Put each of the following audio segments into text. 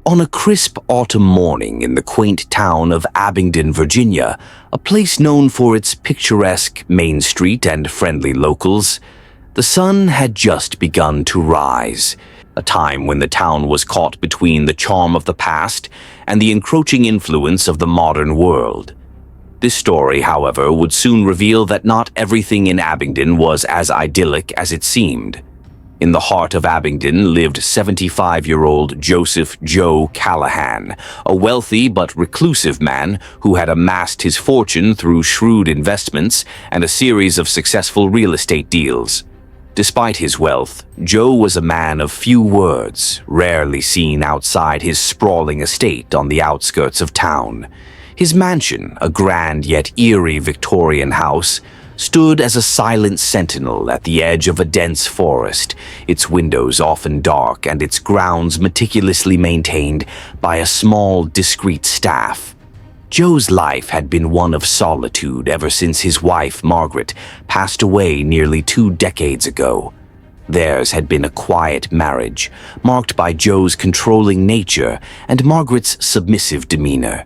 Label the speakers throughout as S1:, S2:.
S1: On a crisp autumn morning in the quaint town of Abingdon, Virginia, a place known for its picturesque Main Street and friendly locals, the sun had just begun to rise, a time when the town was caught between the charm of the past and the encroaching influence of the modern world. This story, however, would soon reveal that not everything in Abingdon was as idyllic as it seemed. In the heart of Abingdon lived 75-year-old Joseph "Joe" Callahan, a wealthy but reclusive man who had amassed his fortune through shrewd investments and a series of successful real estate deals. Despite his wealth, Joe was a man of few words, rarely seen outside his sprawling estate on the outskirts of town. His mansion, a grand yet eerie Victorian house, stood as a silent sentinel at the edge of a dense forest, its windows often dark and its grounds meticulously maintained by a small, discreet staff. Joe's life had been one of solitude ever since his wife, Margaret, passed away nearly 2 decades ago. Theirs had been a quiet marriage, marked by Joe's controlling nature and Margaret's submissive demeanor.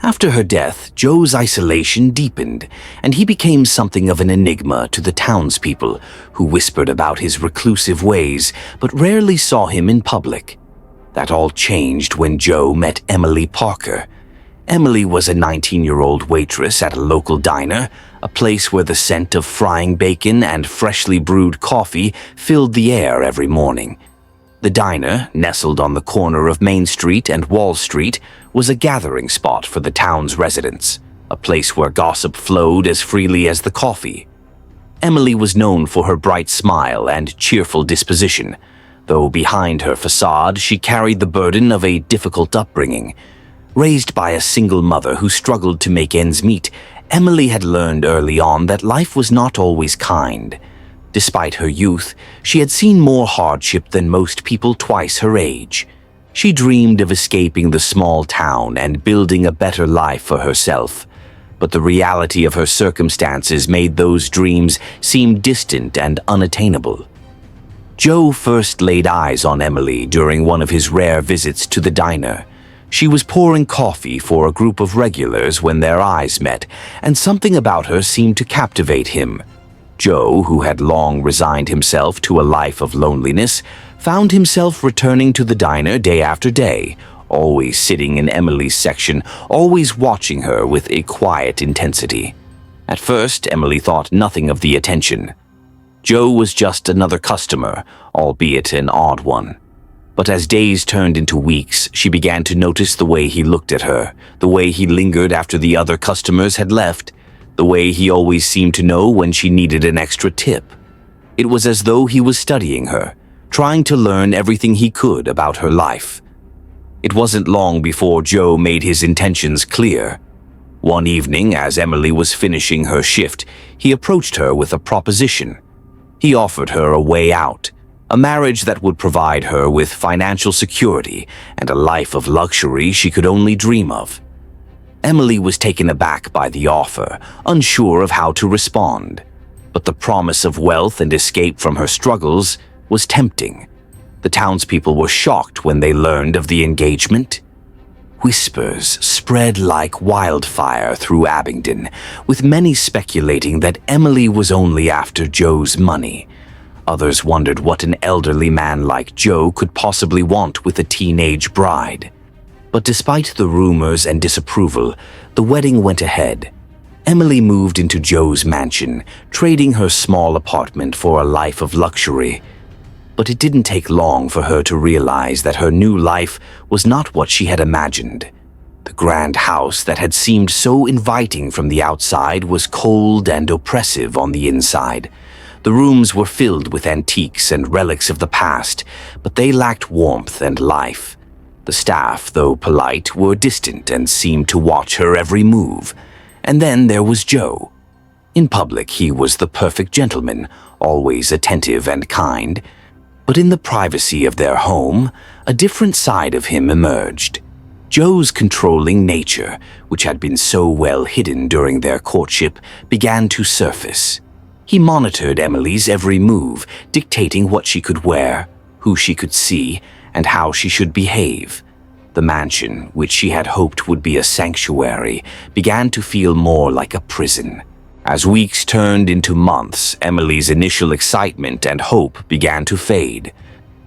S1: After her death, Joe's isolation deepened, and he became something of an enigma to the townspeople, who whispered about his reclusive ways but rarely saw him in public. That all changed when Joe met Emily Parker. Emily was a 19-year-old waitress at a local diner, a place where the scent of frying bacon and freshly brewed coffee filled the air every morning. The diner, nestled on the corner of Main Street and Wall Street, was a gathering spot for the town's residents, a place where gossip flowed as freely as the coffee. Emily was known for her bright smile and cheerful disposition, though behind her facade she carried the burden of a difficult upbringing. Raised by a single mother who struggled to make ends meet, Emily had learned early on that life was not always kind. Despite her youth, she had seen more hardship than most people twice her age. She dreamed of escaping the small town and building a better life for herself. But the reality of her circumstances made those dreams seem distant and unattainable. Joe first laid eyes on Emily during one of his rare visits to the diner. She was pouring coffee for a group of regulars when their eyes met, and something about her seemed to captivate him. Joe, who had long resigned himself to a life of loneliness, found himself returning to the diner day after day, always sitting in Emily's section, always watching her with a quiet intensity. At first, Emily thought nothing of the attention. Joe was just another customer, albeit an odd one. But as days turned into weeks, she began to notice the way he looked at her, the way he lingered after the other customers had left, the way he always seemed to know when she needed an extra tip. It was as though he was studying her, trying to learn everything he could about her life. It wasn't long before Joe made his intentions clear. One evening, as Emily was finishing her shift, he approached her with a proposition. He offered her a way out, a marriage that would provide her with financial security and a life of luxury she could only dream of. Emily was taken aback by the offer, unsure of how to respond. But the promise of wealth and escape from her struggles was tempting. The townspeople were shocked when they learned of the engagement. Whispers spread like wildfire through Abingdon, with many speculating that Emily was only after Joe's money. Others wondered what an elderly man like Joe could possibly want with a teenage bride. But despite the rumors and disapproval, the wedding went ahead. Emily moved into Joe's mansion, trading her small apartment for a life of luxury. But it didn't take long for her to realize that her new life was not what she had imagined. The grand house that had seemed so inviting from the outside was cold and oppressive on the inside. The rooms were filled with antiques and relics of the past, but they lacked warmth and life. The staff, though polite, were distant and seemed to watch her every move. And then there was Joe. In public, he was the perfect gentleman, always attentive and kind. But in the privacy of their home, a different side of him emerged. Joe's controlling nature, which had been so well hidden during their courtship, began to surface. He monitored Emily's every move, dictating what she could wear, who she could see, and how she should behave. The mansion, which she had hoped would be a sanctuary, began to feel more like a prison. As weeks turned into months, Emily's initial excitement and hope began to fade.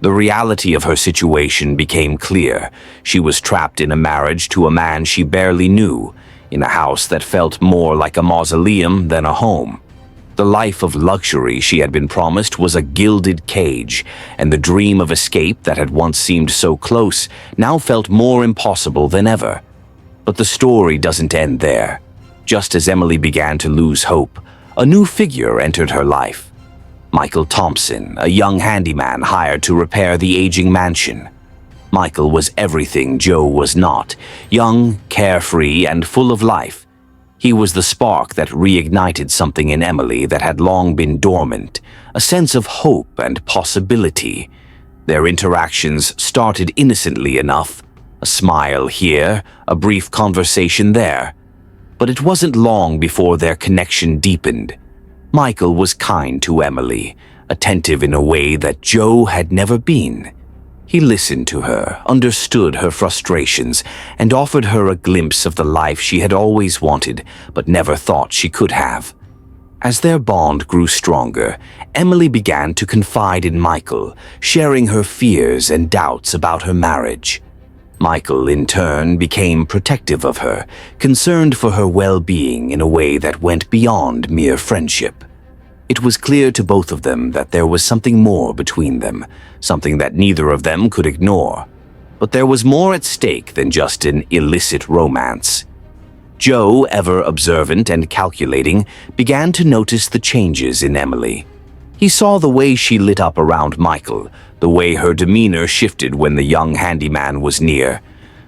S1: The reality of her situation became clear. She was trapped in a marriage to a man she barely knew, in a house that felt more like a mausoleum than a home. The life of luxury she had been promised was a gilded cage, and the dream of escape that had once seemed so close now felt more impossible than ever. But the story doesn't end there. Just as Emily began to lose hope, a new figure entered her life. Michael Thompson, a young handyman hired to repair the aging mansion. Michael was everything Joe was not: young, carefree, and full of life. He was the spark that reignited something in Emily that had long been dormant, a sense of hope and possibility. Their interactions started innocently enough, a smile here, a brief conversation there. But it wasn't long before their connection deepened. Michael was kind to Emily, attentive in a way that Joe had never been. He listened to her, understood her frustrations, and offered her a glimpse of the life she had always wanted but never thought she could have. As their bond grew stronger, Emily began to confide in Michael, sharing her fears and doubts about her marriage. Michael, in turn, became protective of her, concerned for her well-being in a way that went beyond mere friendship. It was clear to both of them that there was something more between them, something that neither of them could ignore. But there was more at stake than just an illicit romance. Joe, ever observant and calculating, began to notice the changes in Emily. He saw the way she lit up around Michael, the way her demeanor shifted when the young handyman was near.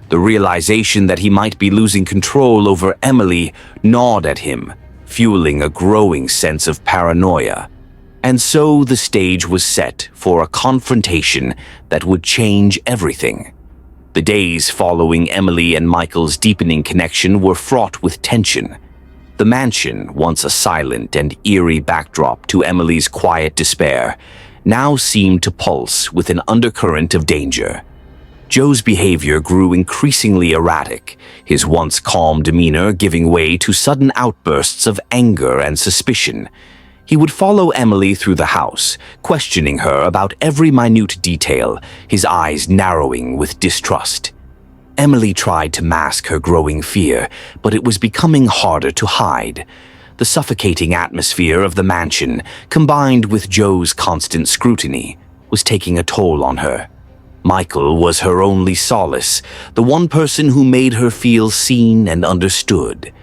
S1: The realization that he might be losing control over Emily gnawed at him, fueling a growing sense of paranoia. And so the stage was set for a confrontation that would change everything. The days following Emily and Michael's deepening connection were fraught with tension. The mansion, once a silent and eerie backdrop to Emily's quiet despair, now seemed to pulse with an undercurrent of danger. Joe's behavior grew increasingly erratic, his once calm demeanor giving way to sudden outbursts of anger and suspicion. He would follow Emily through the house, questioning her about every minute detail, his eyes narrowing with distrust. Emily tried to mask her growing fear, but it was becoming harder to hide. The suffocating atmosphere of the mansion, combined with Joe's constant scrutiny, was taking a toll on her. Michael was her only solace, the one person who made her feel seen and understood.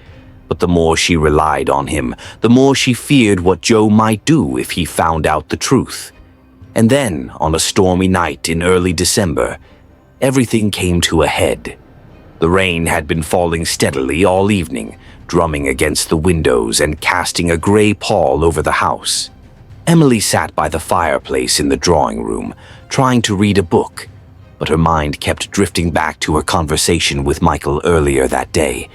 S1: But the more she relied on him, the more she feared what Joe might do if he found out the truth. And then, on a stormy night in early December, everything came to a head. The rain had been falling steadily all evening, drumming against the windows and casting a gray pall over the house. Emily sat by the fireplace in the drawing room, trying to read a book, but her mind kept drifting back to her conversation with Michael earlier that day.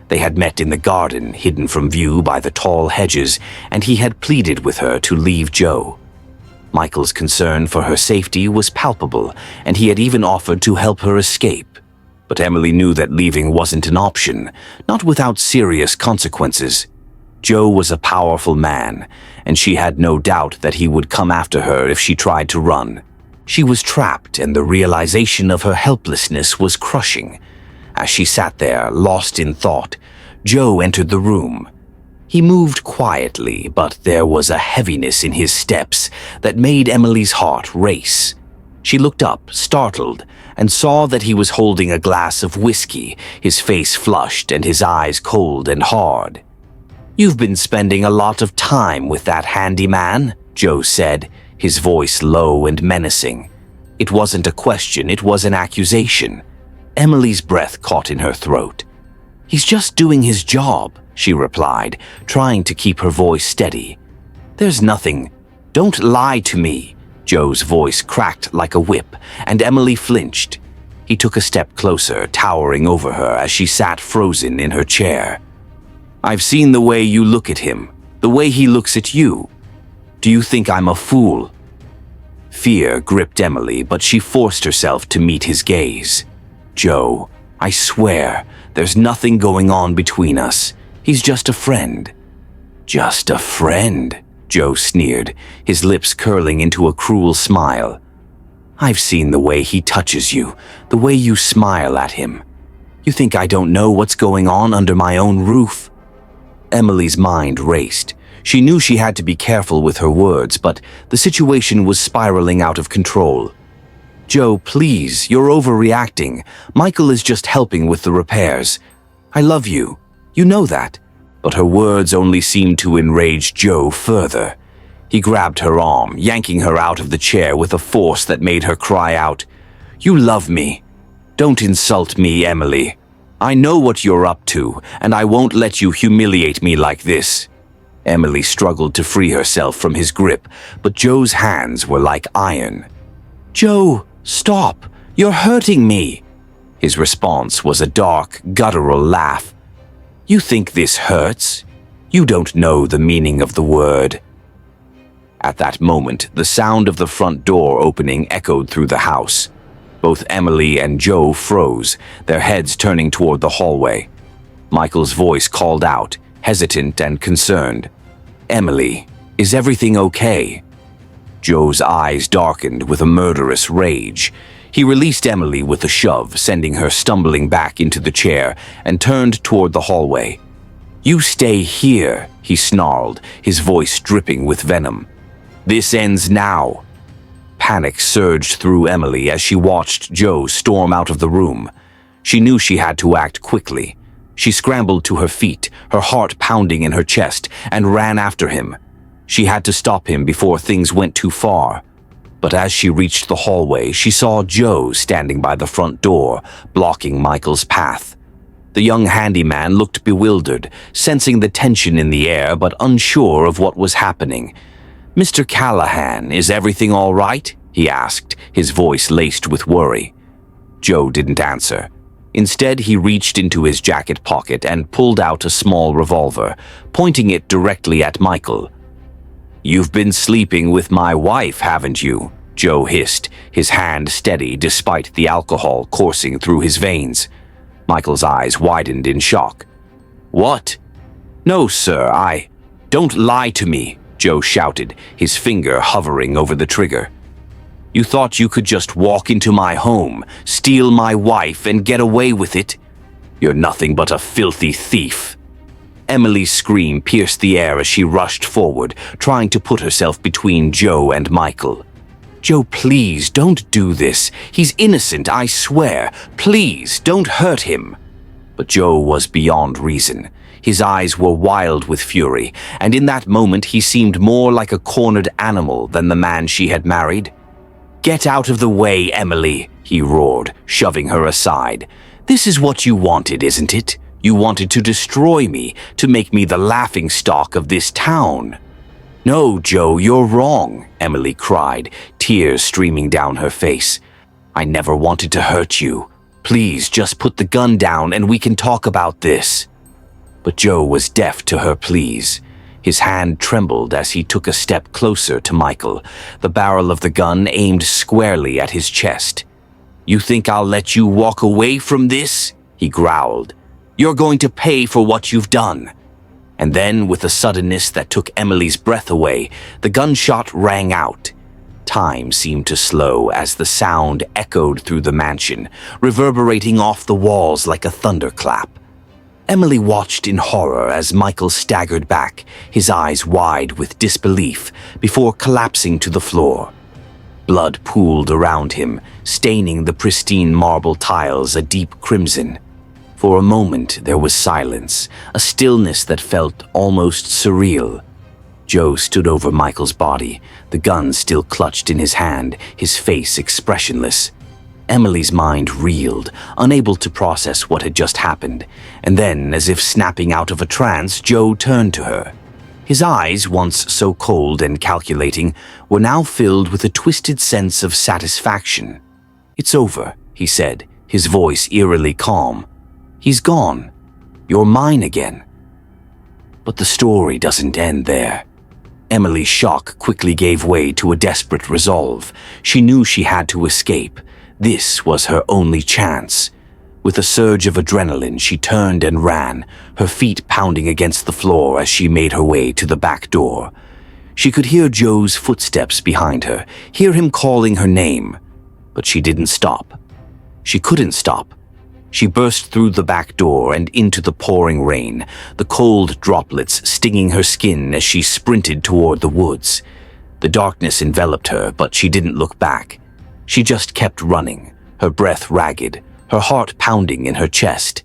S1: They had met in the garden, hidden from view by the tall hedges, and he had pleaded with her to leave Joe. Michael's concern for her safety was palpable, and he had even offered to help her escape. But Emily knew that leaving wasn't an option, not without serious consequences. Joe was a powerful man, and she had no doubt that he would come after her if she tried to run. She was trapped, and the realization of her helplessness was crushing. As she sat there, lost in thought, Joe entered the room. He moved quietly, but there was a heaviness in his steps that made Emily's heart race. She looked up, startled, and saw that he was holding a glass of whiskey, his face flushed and his eyes cold and hard. "You've been spending a lot of time with that handyman," Joe said, his voice low and menacing. It wasn't a question, it was an accusation. Emily's breath caught in her throat. "He's just doing his job," she replied, trying to keep her voice steady. "There's nothing. Don't lie to me." Joe's voice cracked like a whip, and Emily flinched. He took a step closer, towering over her as she sat frozen in her chair. "I've seen the way you look at him, the way he looks at you. Do you think I'm a fool?" Fear gripped Emily, but she forced herself to meet his gaze. Joe, I swear, there's nothing going on between us. He's just a friend." "Just a friend," Joe sneered, his lips curling into a cruel smile. "I've seen the way he touches you, the way you smile at him. You think I don't know what's going on under my own roof?" Emily's mind raced. She knew she had to be careful with her words, but the situation was spiraling out of control. "Joe, please, you're overreacting. Michael is just helping with the repairs. I love you. You know that." But her words only seemed to enrage Joe further. He grabbed her arm, yanking her out of the chair with a force that made her cry out, "You love me. Don't insult me, Emily. I know what you're up to, and I won't let you humiliate me like this." Emily struggled to free herself from his grip, but Joe's hands were like iron. "Joe, stop! You're hurting me!" His response was a dark, guttural laugh. "You think this hurts? You don't know the meaning of the word." At that moment, the sound of the front door opening echoed through the house. Both Emily and Joe froze, their heads turning toward the hallway. Michael's voice called out, hesitant and concerned. "Emily, is everything okay?" Joe's eyes darkened with a murderous rage. He released Emily with a shove, sending her stumbling back into the chair, and turned toward the hallway. "You stay here," he snarled, his voice dripping with venom. "This ends now." Panic surged through Emily as she watched Joe storm out of the room. She knew she had to act quickly. She scrambled to her feet, her heart pounding in her chest, and ran after him. She had to stop him before things went too far. But as she reached the hallway, she saw Joe standing by the front door, blocking Michael's path. The young handyman looked bewildered, sensing the tension in the air but unsure of what was happening. "Mr. Callahan, is everything all right?" he asked, his voice laced with worry. Joe didn't answer. Instead, he reached into his jacket pocket and pulled out a small revolver, pointing it directly at Michael. "You've been sleeping with my wife, haven't you?" Joe hissed, his hand steady despite the alcohol coursing through his veins. Michael's eyes widened in shock. "What?" "No, sir, Don't lie to me," Joe shouted, his finger hovering over the trigger. "You thought you could just walk into my home, steal my wife, and get away with it? You're nothing but a filthy thief." Emily's scream pierced the air as she rushed forward, trying to put herself between Joe and Michael. "Joe, please, don't do this. He's innocent, I swear. Please, don't hurt him." But Joe was beyond reason. His eyes were wild with fury, and in that moment he seemed more like a cornered animal than the man she had married. "Get out of the way, Emily," he roared, shoving her aside. "This is what you wanted, isn't it? You wanted to destroy me, to make me the laughingstock of this town." "No, Joe, you're wrong," Emily cried, tears streaming down her face. "I never wanted to hurt you. Please, just put the gun down and we can talk about this." But Joe was deaf to her pleas. His hand trembled as he took a step closer to Michael, the barrel of the gun aimed squarely at his chest. "You think I'll let you walk away from this?" he growled. "You're going to pay for what you've done." And then, with a suddenness that took Emily's breath away, the gunshot rang out. Time seemed to slow as the sound echoed through the mansion, reverberating off the walls like a thunderclap. Emily watched in horror as Michael staggered back, his eyes wide with disbelief, before collapsing to the floor. Blood pooled around him, staining the pristine marble tiles a deep crimson. For a moment there was silence, a stillness that felt almost surreal. Joe stood over Michael's body, the gun still clutched in his hand, his face expressionless. Emily's mind reeled, unable to process what had just happened, and then, as if snapping out of a trance, Joe turned to her. His eyes, once so cold and calculating, were now filled with a twisted sense of satisfaction. "It's over," he said, his voice eerily calm. "He's gone. You're mine again." But the story doesn't end there. Emily's shock quickly gave way to a desperate resolve. She knew she had to escape. This was her only chance. With a surge of adrenaline, she turned and ran, her feet pounding against the floor as she made her way to the back door. She could hear Joe's footsteps behind her, hear him calling her name, but she didn't stop. She couldn't stop. She burst through the back door and into the pouring rain, the cold droplets stinging her skin as she sprinted toward the woods. The darkness enveloped her, but she didn't look back. She just kept running, her breath ragged, her heart pounding in her chest.